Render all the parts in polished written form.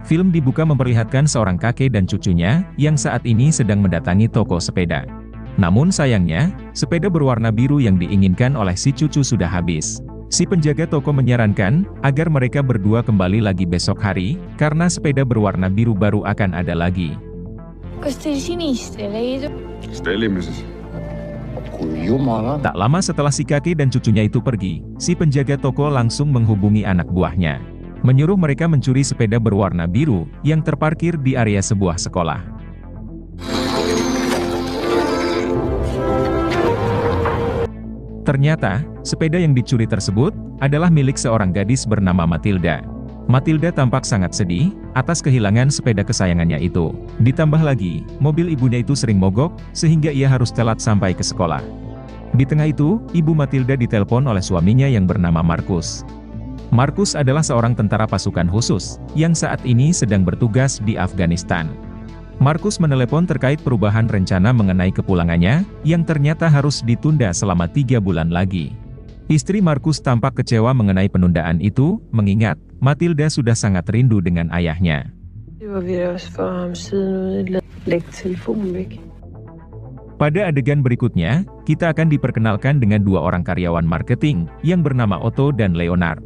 Film dibuka memperlihatkan seorang kakek dan cucunya yang saat ini sedang mendatangi toko sepeda. Namun sayangnya, sepeda berwarna biru yang diinginkan oleh si cucu sudah habis. Si penjaga toko menyarankan agar mereka berdua kembali lagi besok hari, karena sepeda berwarna biru baru akan ada lagi. Tak lama setelah si kakek dan cucunya itu pergi, si penjaga toko langsung menghubungi anak buahnya, menyuruh mereka mencuri sepeda berwarna biru yang terparkir di area sebuah sekolah. Ternyata, sepeda yang dicuri tersebut adalah milik seorang gadis bernama Matilda. Matilda tampak sangat sedih atas kehilangan sepeda kesayangannya itu. Ditambah lagi, mobil ibunya itu sering mogok, sehingga ia harus telat sampai ke sekolah. Di tengah itu, ibu Matilda ditelepon oleh suaminya yang bernama Markus. Markus adalah seorang tentara pasukan khusus, yang saat ini sedang bertugas di Afghanistan. Markus menelepon terkait perubahan rencana mengenai kepulangannya, yang ternyata harus ditunda selama 3 bulan lagi. Istri Markus tampak kecewa mengenai penundaan itu, mengingat Matilda sudah sangat rindu dengan ayahnya. Pada adegan berikutnya, kita akan diperkenalkan dengan 2 orang karyawan marketing, yang bernama Otto dan Leonard.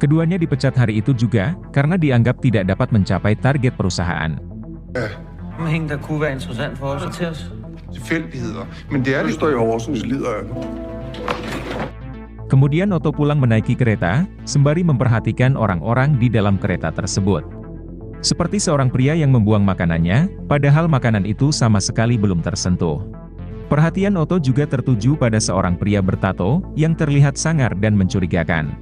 Keduanya dipecat hari itu juga, karena dianggap tidak dapat mencapai target perusahaan. Kemudian Otto pulang menaiki kereta, sembari memperhatikan orang-orang di dalam kereta tersebut. Seperti seorang pria yang membuang makanannya, padahal makanan itu sama sekali belum tersentuh. Perhatian Otto juga tertuju pada seorang pria bertato, yang terlihat sangar dan mencurigakan.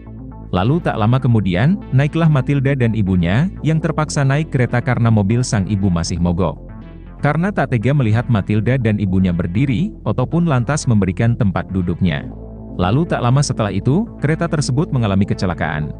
Lalu tak lama kemudian, naiklah Matilda dan ibunya, yang terpaksa naik kereta karena mobil sang ibu masih mogok. Karena tak tega melihat Matilda dan ibunya berdiri, Otto pun lantas memberikan tempat duduknya. Lalu tak lama setelah itu, kereta tersebut mengalami kecelakaan.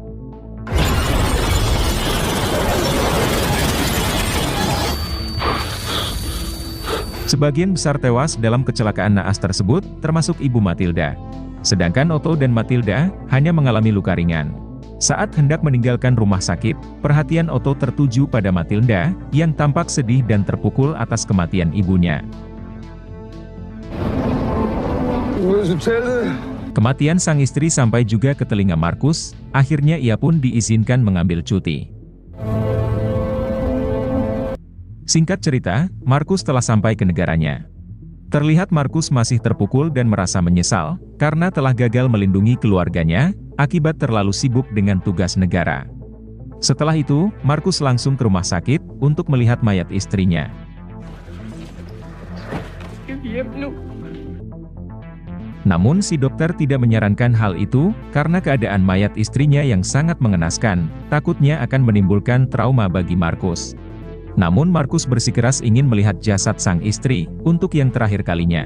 Sebagian besar tewas dalam kecelakaan naas tersebut, termasuk ibu Matilda. Sedangkan Otto dan Matilda hanya mengalami luka ringan. Saat hendak meninggalkan rumah sakit, perhatian Otto tertuju pada Matilda, yang tampak sedih dan terpukul atas kematian ibunya. Kematian sang istri sampai juga ke telinga Markus, akhirnya ia pun diizinkan mengambil cuti. Singkat cerita, Markus telah sampai ke negaranya. Terlihat Markus masih terpukul dan merasa menyesal, karena telah gagal melindungi keluarganya, akibat terlalu sibuk dengan tugas negara. Setelah itu, Markus langsung ke rumah sakit, untuk melihat mayat istrinya. Namun si dokter tidak menyarankan hal itu, karena keadaan mayat istrinya yang sangat mengenaskan, takutnya akan menimbulkan trauma bagi Markus. Namun Markus bersikeras ingin melihat jasad sang istri, untuk yang terakhir kalinya.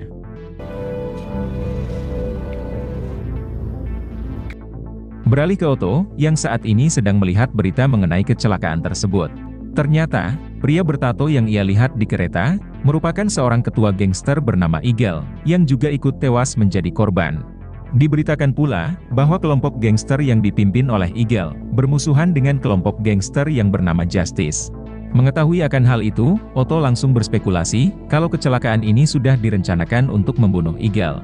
Beralih ke Otto, yang saat ini sedang melihat berita mengenai kecelakaan tersebut. Ternyata, pria bertato yang ia lihat di kereta, merupakan seorang ketua gangster bernama Eagle, yang juga ikut tewas menjadi korban. Diberitakan pula, bahwa kelompok gangster yang dipimpin oleh Eagle, bermusuhan dengan kelompok gangster yang bernama Justice. Mengetahui akan hal itu, Otto langsung berspekulasi, kalau kecelakaan ini sudah direncanakan untuk membunuh Eagle.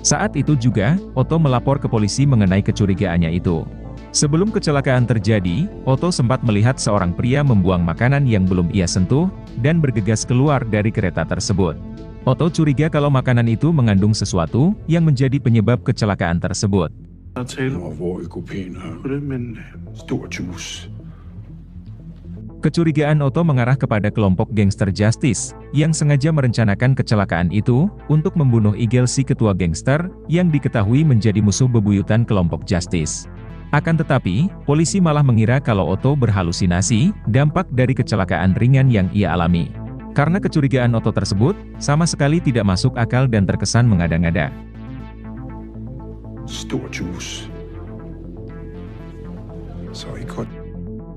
Saat itu juga, Otto melapor ke polisi mengenai kecurigaannya itu. Sebelum kecelakaan terjadi, Otto sempat melihat seorang pria membuang makanan yang belum ia sentuh, dan bergegas keluar dari kereta tersebut. Otto curiga kalau makanan itu mengandung sesuatu, yang menjadi penyebab kecelakaan tersebut. Kecurigaan Otto mengarah kepada kelompok gangster Justice, yang sengaja merencanakan kecelakaan itu, untuk membunuh Eagle si ketua gangster, yang diketahui menjadi musuh bebuyutan kelompok Justice. Akan tetapi, polisi malah mengira kalau Otto berhalusinasi, dampak dari kecelakaan ringan yang ia alami. Karena kecurigaan Otto tersebut, sama sekali tidak masuk akal dan terkesan mengada-ngada.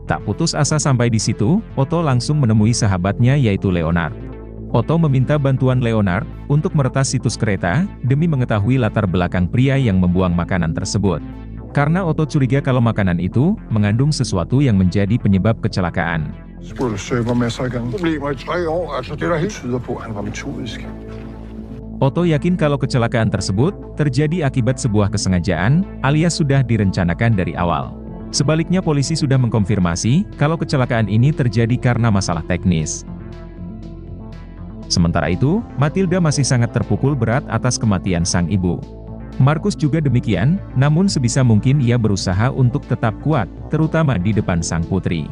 Tak putus asa sampai di situ, Otto langsung menemui sahabatnya yaitu Leonard. Otto meminta bantuan Leonard untuk meretas situs kereta demi mengetahui latar belakang pria yang membuang makanan tersebut. Karena Otto curiga kalau makanan itu mengandung sesuatu yang menjadi penyebab kecelakaan. Otto yakin kalau kecelakaan tersebut terjadi akibat sebuah kesengajaan, alias sudah direncanakan dari awal. Sebaliknya polisi sudah mengkonfirmasi kalau kecelakaan ini terjadi karena masalah teknis. Sementara itu, Matilda masih sangat terpukul berat atas kematian sang ibu. Markus juga demikian, namun sebisa mungkin ia berusaha untuk tetap kuat, terutama di depan sang putri.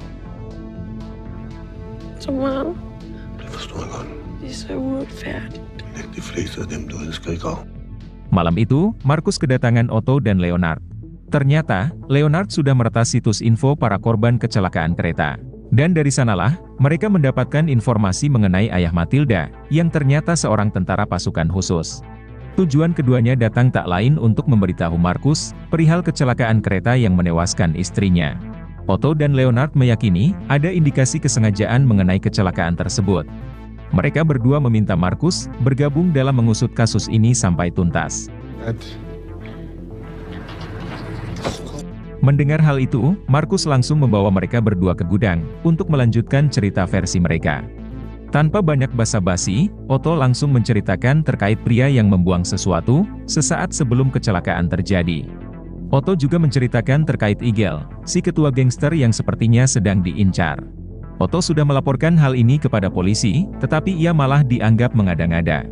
Malam itu, Markus kedatangan Otto dan Leonard. Ternyata, Leonard sudah meretas situs info para korban kecelakaan kereta. Dan dari sanalah, mereka mendapatkan informasi mengenai ayah Matilda, yang ternyata seorang tentara pasukan khusus. Tujuan keduanya datang tak lain untuk memberitahu Markus perihal kecelakaan kereta yang menewaskan istrinya. Otto dan Leonard meyakini ada indikasi kesengajaan mengenai kecelakaan tersebut. Mereka berdua meminta Markus bergabung dalam mengusut kasus ini sampai tuntas. Mendengar hal itu, Markus langsung membawa mereka berdua ke gudang untuk melanjutkan cerita versi mereka. Tanpa banyak basa-basi, Otto langsung menceritakan terkait pria yang membuang sesuatu sesaat sebelum kecelakaan terjadi. Otto juga menceritakan terkait Igel, si ketua gangster yang sepertinya sedang diincar. Otto sudah melaporkan hal ini kepada polisi, tetapi ia malah dianggap mengada-ngada.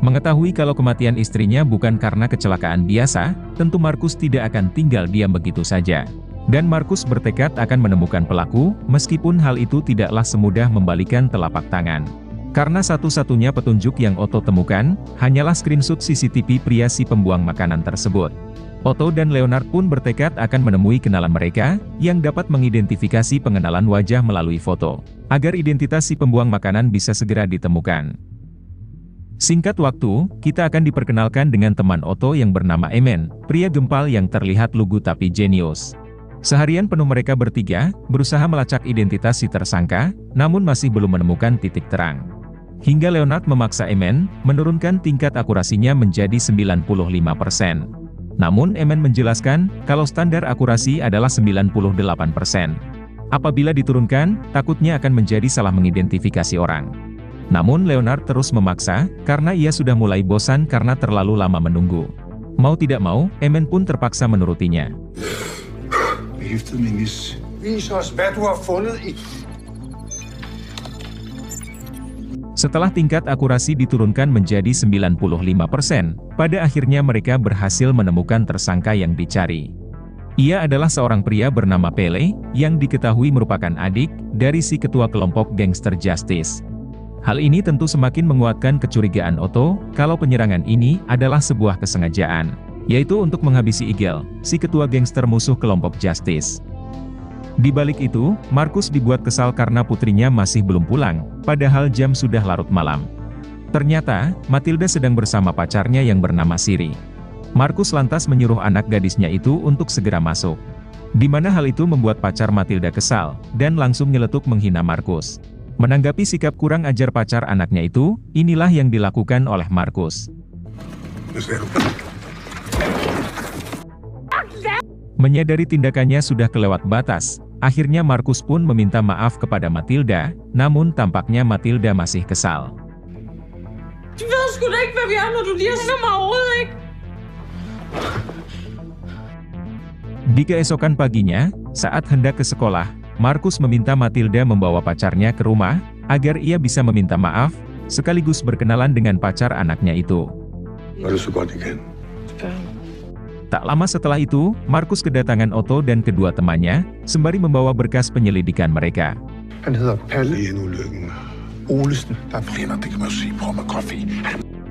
Mengetahui kalau kematian istrinya bukan karena kecelakaan biasa, tentu Markus tidak akan tinggal diam begitu saja. Dan Markus bertekad akan menemukan pelaku, meskipun hal itu tidaklah semudah membalikan telapak tangan. Karena satu-satunya petunjuk yang Otto temukan, hanyalah screenshot CCTV pria si pembuang makanan tersebut. Otto dan Leonard pun bertekad akan menemui kenalan mereka, yang dapat mengidentifikasi pengenalan wajah melalui foto, agar identitas si pembuang makanan bisa segera ditemukan. Singkat waktu, kita akan diperkenalkan dengan teman Otto yang bernama Emen, pria gempal yang terlihat lugu tapi jenius. Seharian penuh mereka bertiga, berusaha melacak identitas si tersangka, namun masih belum menemukan titik terang. Hingga Leonard memaksa Emen, menurunkan tingkat akurasinya menjadi 95%. Namun Emen menjelaskan, kalau standar akurasi adalah 98%. Apabila diturunkan, takutnya akan menjadi salah mengidentifikasi orang. Namun Leonard terus memaksa, karena ia sudah mulai bosan karena terlalu lama menunggu. Mau tidak mau, Emen pun terpaksa menurutinya. Setelah tingkat akurasi diturunkan menjadi 95%, pada akhirnya mereka berhasil menemukan tersangka yang dicari. Ia adalah seorang pria bernama Pele, yang diketahui merupakan adik dari si ketua kelompok gangster Justice. Hal ini tentu semakin menguatkan kecurigaan Otto, kalau penyerangan ini adalah sebuah kesengajaan, yaitu untuk menghabisi Igel, si ketua gangster musuh kelompok Justice. Di balik itu, Markus dibuat kesal karena putrinya masih belum pulang, padahal jam sudah larut malam. Ternyata, Matilda sedang bersama pacarnya yang bernama Siri. Markus lantas menyuruh anak gadisnya itu untuk segera masuk. Di mana hal itu membuat pacar Matilda kesal, dan langsung nyeletuk menghina Markus. Menanggapi sikap kurang ajar pacar anaknya itu, inilah yang dilakukan oleh Markus. Menyadari tindakannya sudah kelewat batas, akhirnya Markus pun meminta maaf kepada Matilda, namun tampaknya Matilda masih kesal. Di keesokan paginya, saat hendak ke sekolah, Markus meminta Matilda membawa pacarnya ke rumah, agar ia bisa meminta maaf, sekaligus berkenalan dengan pacar anaknya itu. Tak lama setelah itu, Markus kedatangan Otto dan kedua temannya, sembari membawa berkas penyelidikan mereka.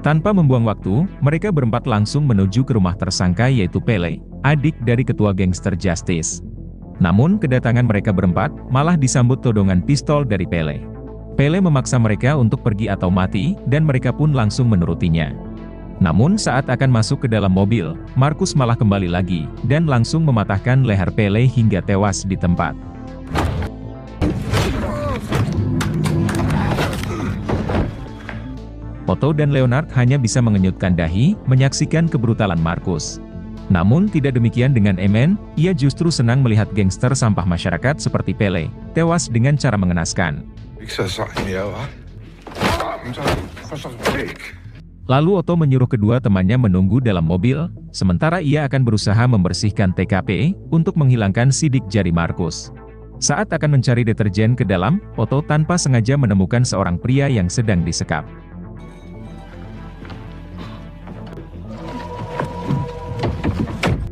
Tanpa membuang waktu, mereka berempat langsung menuju ke rumah tersangka yaitu Pele, adik dari ketua gangster Justice. Namun kedatangan mereka berempat, malah disambut todongan pistol dari Pele. Pele memaksa mereka untuk pergi atau mati, dan mereka pun langsung menurutinya. Namun saat akan masuk ke dalam mobil, Markus malah kembali lagi, dan langsung mematahkan leher Pele hingga tewas di tempat. Otto dan Leonard hanya bisa mengenyutkan dahi, menyaksikan kebrutalan Markus. Namun tidak demikian dengan Emen, ia justru senang melihat gangster sampah masyarakat seperti Pele, tewas dengan cara mengenaskan. Lalu Otto menyuruh kedua temannya menunggu dalam mobil, sementara ia akan berusaha membersihkan TKP, untuk menghilangkan sidik jari Markus. Saat akan mencari deterjen ke dalam, Otto tanpa sengaja menemukan seorang pria yang sedang disekap.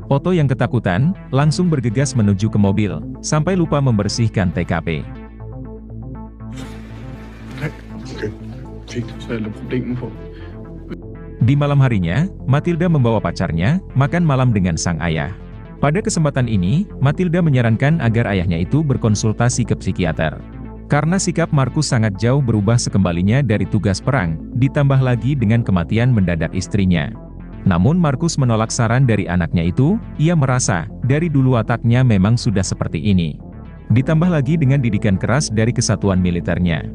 Otto yang ketakutan, langsung bergegas menuju ke mobil, sampai lupa membersihkan TKP. Di malam harinya, Matilda membawa pacarnya, makan malam dengan sang ayah. Pada kesempatan ini, Matilda menyarankan agar ayahnya itu berkonsultasi ke psikiater. Karena sikap Markus sangat jauh berubah sekembalinya dari tugas perang, ditambah lagi dengan kematian mendadak istrinya. Namun Markus menolak saran dari anaknya itu, ia merasa, dari dulu wataknya memang sudah seperti ini. Ditambah lagi dengan didikan keras dari kesatuan militernya.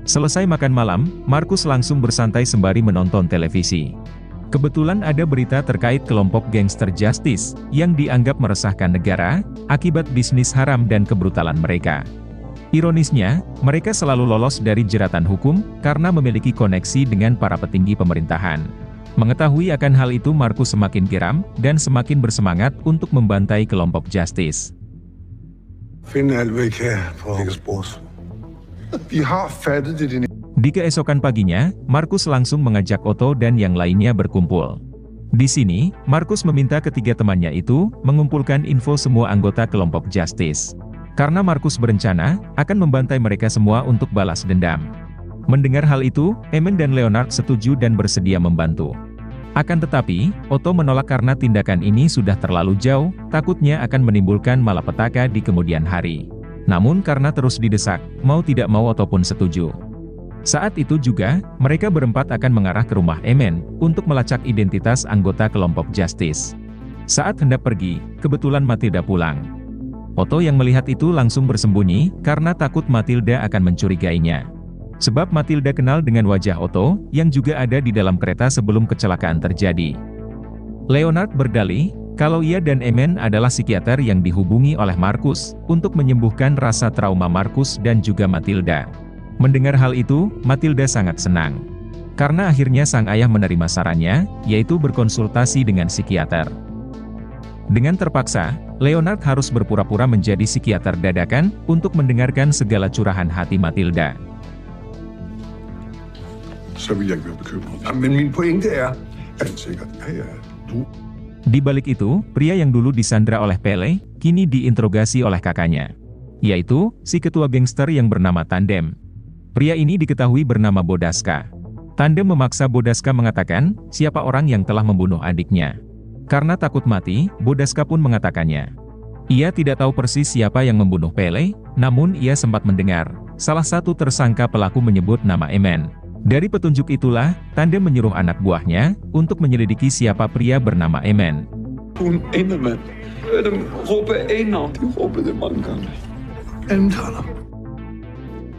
Selesai makan malam, Markus langsung bersantai sembari menonton televisi. Kebetulan ada berita terkait kelompok gangster Justice, yang dianggap meresahkan negara, akibat bisnis haram dan kebrutalan mereka. Ironisnya, mereka selalu lolos dari jeratan hukum, karena memiliki koneksi dengan para petinggi pemerintahan. Mengetahui akan hal itu Markus semakin geram, dan semakin bersemangat untuk membantai kelompok Justice. Di keesokan paginya, Markus langsung mengajak Otto dan yang lainnya berkumpul. Di sini, Markus meminta ketiga temannya itu, mengumpulkan info semua anggota kelompok Justice. Karena Markus berencana, akan membantai mereka semua untuk balas dendam. Mendengar hal itu, Emen dan Leonard setuju dan bersedia membantu. Akan tetapi, Otto menolak karena tindakan ini sudah terlalu jauh, takutnya akan menimbulkan malapetaka di kemudian hari. Namun karena terus didesak, mau tidak mau Otto pun setuju. Saat itu juga, mereka berempat akan mengarah ke rumah Emen, untuk melacak identitas anggota kelompok Justice. Saat hendak pergi, kebetulan Matilda pulang. Otto yang melihat itu langsung bersembunyi, karena takut Matilda akan mencurigainya. Sebab Matilda kenal dengan wajah Otto, yang juga ada di dalam kereta sebelum kecelakaan terjadi. Leonard berdalih, kalau ia dan Emen adalah psikiater yang dihubungi oleh Markus, untuk menyembuhkan rasa trauma Markus dan juga Matilda. Mendengar hal itu, Matilda sangat senang. Karena akhirnya sang ayah menerima sarannya, yaitu berkonsultasi dengan psikiater. Dengan terpaksa, Leonard harus berpura-pura menjadi psikiater dadakan, untuk mendengarkan segala curahan hati Matilda. Di balik itu, pria yang dulu disandra oleh Pele, kini diinterogasi oleh kakaknya. Yaitu, si ketua gangster yang bernama Tandem. Pria ini diketahui bernama Bodaska. Tandem memaksa Bodaska mengatakan, siapa orang yang telah membunuh adiknya. Karena takut mati, Bodaska pun mengatakannya. Ia tidak tahu persis siapa yang membunuh Pele, namun ia sempat mendengar, salah satu tersangka pelaku menyebut nama Emen. Dari petunjuk itulah, Tandem menyuruh anak buahnya, untuk menyelidiki siapa pria bernama Emen.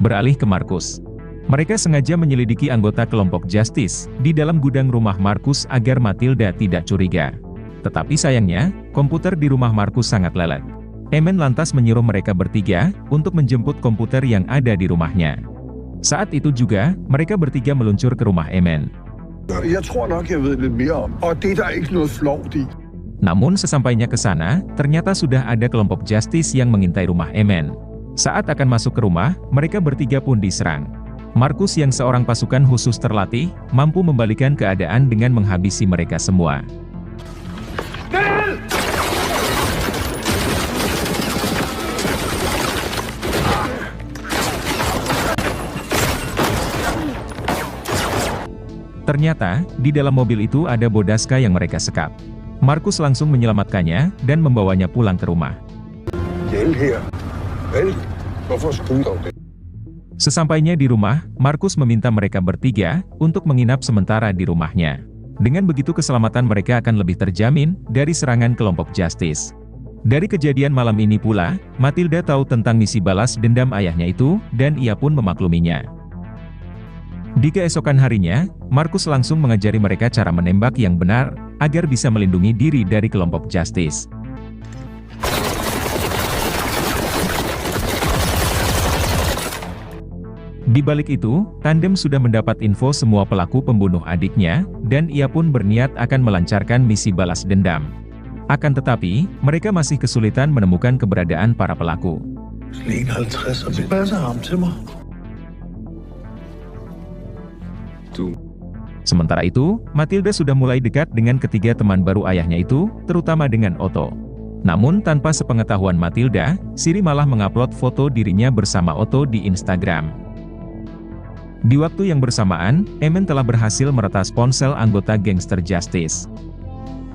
Beralih ke Markus. Mereka sengaja menyelidiki anggota kelompok Justice, di dalam gudang rumah Markus agar Matilda tidak curiga. Tetapi sayangnya, komputer di rumah Markus sangat lelet. Emen lantas menyuruh mereka bertiga, untuk menjemput komputer yang ada di rumahnya. Saat itu juga, mereka bertiga meluncur ke rumah Emen. Namun sesampainya ke sana, ternyata sudah ada kelompok Justice yang mengintai rumah Emen. Saat akan masuk ke rumah, mereka bertiga pun diserang. Markus yang seorang pasukan khusus terlatih, mampu membalikan keadaan dengan menghabisi mereka semua. Ternyata, di dalam mobil itu ada Bodaska yang mereka sekap. Markus langsung menyelamatkannya, dan membawanya pulang ke rumah. Sesampainya di rumah, Markus meminta mereka bertiga, untuk menginap sementara di rumahnya. Dengan begitu keselamatan mereka akan lebih terjamin, dari serangan kelompok Justice. Dari kejadian malam ini pula, Matilda tahu tentang misi balas dendam ayahnya itu, dan ia pun memakluminya. Di keesokan harinya, Markus langsung mengajari mereka cara menembak yang benar, agar bisa melindungi diri dari kelompok Justice. Di balik itu, Tandem sudah mendapat info semua pelaku pembunuh adiknya, dan ia pun berniat akan melancarkan misi balas dendam. Akan tetapi, mereka masih kesulitan menemukan keberadaan para pelaku. Sementara itu, Matilda sudah mulai dekat dengan ketiga teman baru ayahnya itu, terutama dengan Otto. Namun tanpa sepengetahuan Matilda, Siri malah mengupload foto dirinya bersama Otto di Instagram. Di waktu yang bersamaan, Emen telah berhasil meretas ponsel anggota gangster Justice.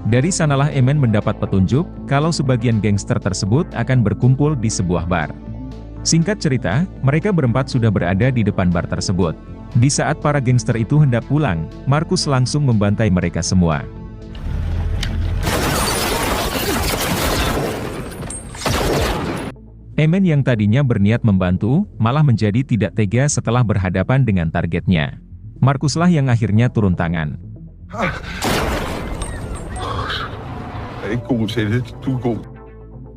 Dari sanalah Emen mendapat petunjuk, kalau sebagian gangster tersebut akan berkumpul di sebuah bar. Singkat cerita, mereka berempat sudah berada di depan bar tersebut. Di saat para gangster itu hendak pulang, Markus langsung membantai mereka semua. Emen yang tadinya berniat membantu, malah menjadi tidak tega setelah berhadapan dengan targetnya. Markuslah yang akhirnya turun tangan.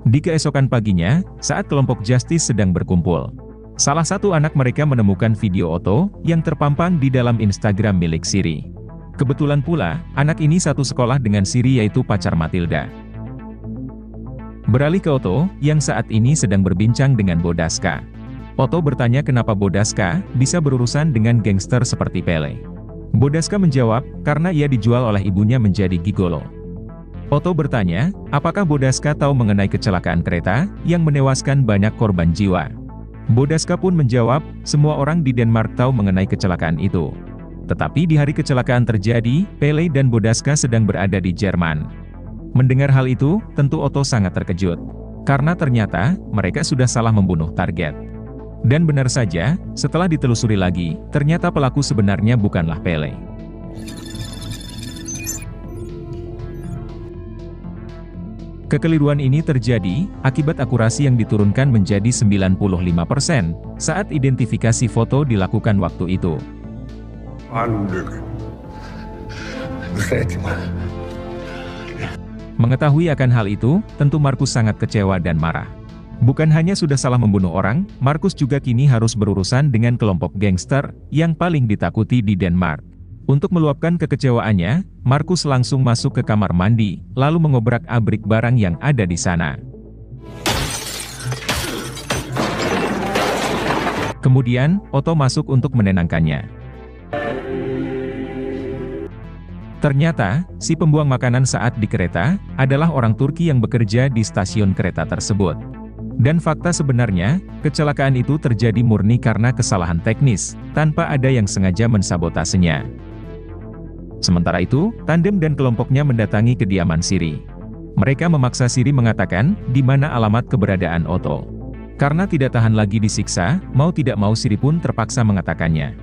Di keesokan paginya, saat kelompok Justice sedang berkumpul, salah satu anak mereka menemukan video Otto, yang terpampang di dalam Instagram milik Siri. Kebetulan pula, anak ini satu sekolah dengan Siri yaitu pacar Matilda. Beralih ke Otto, yang saat ini sedang berbincang dengan Bodaska. Otto bertanya kenapa Bodaska bisa berurusan dengan gangster seperti Pele. Bodaska menjawab, karena ia dijual oleh ibunya menjadi gigolo. Otto bertanya, apakah Bodaska tahu mengenai kecelakaan kereta, yang menewaskan banyak korban jiwa. Bodaska pun menjawab, semua orang di Denmark tahu mengenai kecelakaan itu. Tetapi di hari kecelakaan terjadi, Pele dan Bodaska sedang berada di Jerman. Mendengar hal itu, tentu Otto sangat terkejut. Karena ternyata, mereka sudah salah membunuh target. Dan benar saja, setelah ditelusuri lagi, ternyata pelaku sebenarnya bukanlah Pele. Kekeliruan ini terjadi, akibat akurasi yang diturunkan menjadi 95%, saat identifikasi foto dilakukan waktu itu. Mengetahui akan hal itu, tentu Markus sangat kecewa dan marah. Bukan hanya sudah salah membunuh orang, Markus juga kini harus berurusan dengan kelompok gangster, yang paling ditakuti di Denmark. Untuk meluapkan kekecewaannya, Markus langsung masuk ke kamar mandi, lalu mengobrak-abrik barang yang ada di sana. Kemudian, Otto masuk untuk menenangkannya. Ternyata, si pembuang makanan saat di kereta, adalah orang Turki yang bekerja di stasiun kereta tersebut. Dan fakta sebenarnya, kecelakaan itu terjadi murni karena kesalahan teknis, tanpa ada yang sengaja mensabotasenya. Sementara itu, Tandem dan kelompoknya mendatangi kediaman Siri. Mereka memaksa Siri mengatakan, di mana alamat keberadaan Otto. Karena tidak tahan lagi disiksa, mau tidak mau Siri pun terpaksa mengatakannya.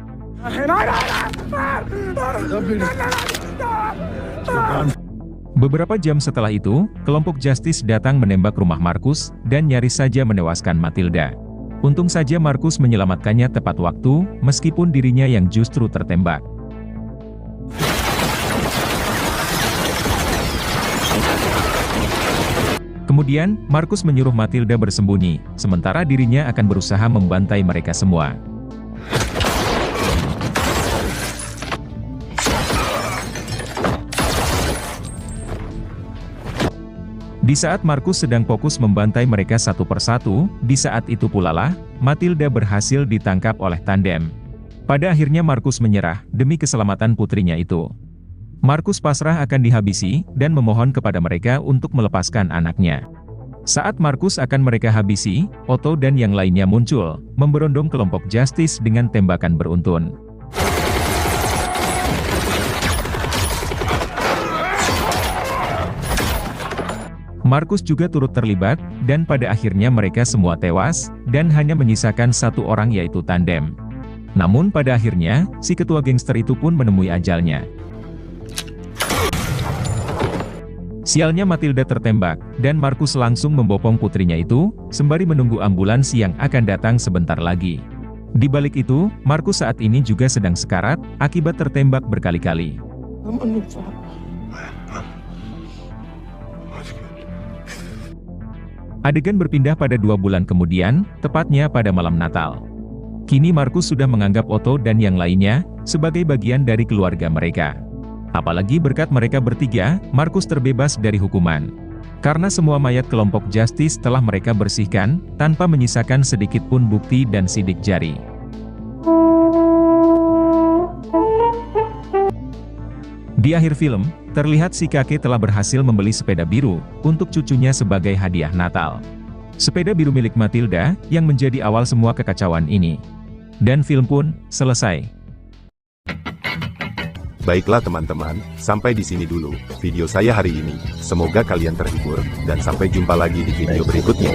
Beberapa jam setelah itu, kelompok Justice datang menembak rumah Markus, dan nyaris saja menewaskan Matilda. Untung saja Markus menyelamatkannya tepat waktu, meskipun dirinya yang justru tertembak. Kemudian, Markus menyuruh Matilda bersembunyi, sementara dirinya akan berusaha membantai mereka semua. Di saat Markus sedang fokus membantai mereka satu persatu, di saat itu pula lah, Matilda berhasil ditangkap oleh Tandem. Pada akhirnya Markus menyerah, demi keselamatan putrinya itu. Markus pasrah akan dihabisi, dan memohon kepada mereka untuk melepaskan anaknya. Saat Markus akan mereka habisi, Otto dan yang lainnya muncul, memberondong kelompok Justice dengan tembakan beruntun. Markus juga turut terlibat, dan pada akhirnya mereka semua tewas, dan hanya menyisakan satu orang yaitu Tandem. Namun pada akhirnya, si ketua gangster itu pun menemui ajalnya. Sialnya Matilda tertembak, dan Markus langsung membopong putrinya itu, sembari menunggu ambulans yang akan datang sebentar lagi. Di balik itu, Markus saat ini juga sedang sekarat, akibat tertembak berkali-kali. Adegan berpindah pada 2 bulan kemudian, tepatnya pada malam Natal. Kini Markus sudah menganggap Otto dan yang lainnya, sebagai bagian dari keluarga mereka. Apalagi berkat mereka bertiga, Markus terbebas dari hukuman. Karena semua mayat kelompok Justice telah mereka bersihkan, tanpa menyisakan sedikit pun bukti dan sidik jari. Di akhir film, terlihat si kakek telah berhasil membeli sepeda biru, untuk cucunya sebagai hadiah Natal. Sepeda biru milik Matilda, yang menjadi awal semua kekacauan ini. Dan film pun, selesai. Baiklah teman-teman, sampai di sini dulu video saya hari ini. Semoga kalian terhibur, dan sampai jumpa lagi di video berikutnya.